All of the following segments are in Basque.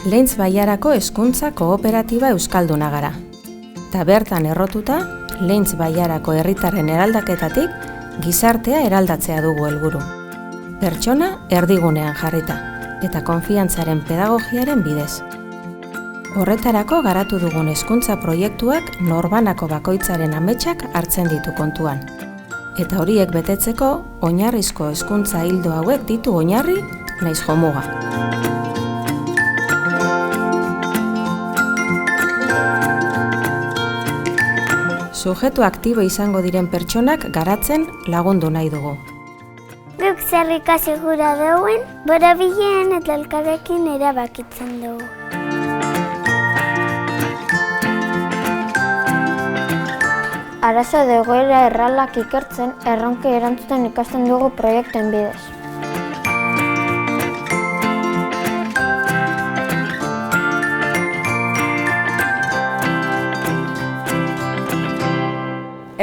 Leintz Baiarako hezkuntza kooperatiba euskalduna gara. Ta bertan errotuta, Leintz Baiarako herritarren eraldaketatik gizartea eraldatzea dugu helburu. Pertsona erdigunean jarrita eta konfiantzaren pedagogiaren bidez. Horretarako garatu dugun hezkuntza proiektuak norbanako bakoitzaren ametsak hartzen ditu kontuan. Eta horiek betetzeko oinarrizko hezkuntza ildo hauek ditu oinarri naiz jomuga. Sujetu aktibo izango diren pertsonak garatzen lagundu nahi dugu. Guk zer ikasi gura duen, borabilen eta elkarrekin erabakitzen dugu. Arazo edo egoera erralak ikertzen, erronkei erantzuten ikasten dugu proiektuen bidez.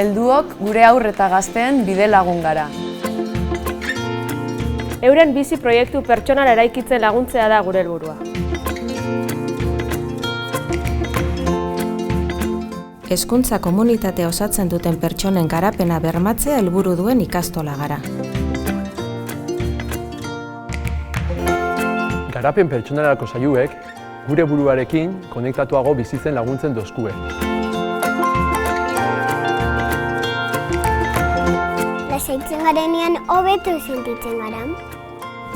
Helduok gure haur eta gazteen bide lagun gara. Euren bizi proiektu pertsonal eraikitzen laguntzea da gure helburua. Hezkuntza komunitatea osatzen duten pertsonen garapena bermatzea helburu duen ikastola gara. Garapen pertsonalerako saioek gure buruarekin konektatuago bizitzen laguntzen dozkue. Lasaitzen garenean hobeto sentitzen gara.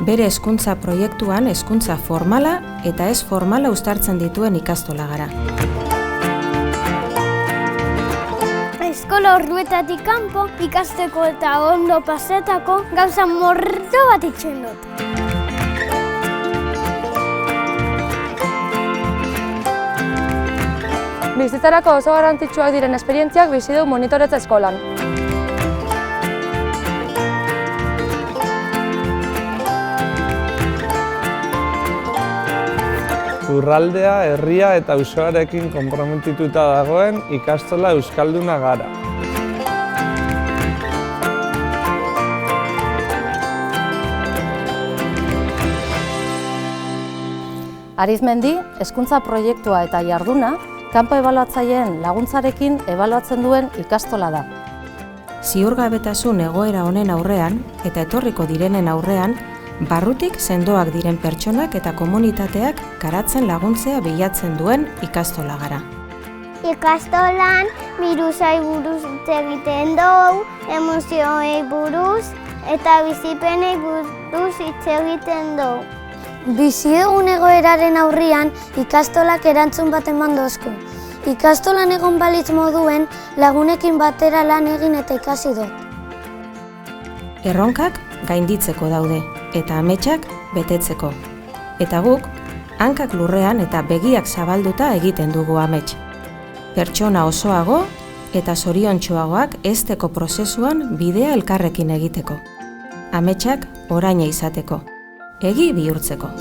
Bere hezkuntza proiektuan hezkuntza formala eta ez formala uztartzen dituen ikastola gara. Eskola orduetatik kanpo ikasteko eta ondo pasetako gauza mordo bat itxen dut. Bizitzarako oso garrantzitsuak diren esperientziak bizi du monitoretza eskolan. Lurraldea, herria eta auzoarekin konprometituta dagoen ikastola euskalduna gara. Arizmendi, hezkuntza proiektua eta jarduna, kanpo ebaluatzaileen laguntzarekin ebaluatzen duen ikastola da. Ziurgabetasun egoera honen aurrean eta etorriko direnen aurrean, barrutik sendoak diren pertsonak eta komunitateak garatzen laguntzea bilatzen duen ikastola gara. Ikastolan birusai buruz hitz egiten dugu, emozioei buruz eta bizipenei buruz hitz egiten dugu. Bizi dugun egoeraren aurrian ikastolak erantzun bat eman dozku. Ikastolan egon balitz moduen lagunekin batera lan egin eta ikasi dut. Erronkak gainditzeko daude eta ametsak betetzeko. Eta guk, hankak lurrean eta begiak zabalduta egiten dugu amets. Pertsona osoago eta zoriontsuagoak hezteko prozesuan bidea elkarrekin egiteko. Ametsak oraina izateko, egi bihurtzeko.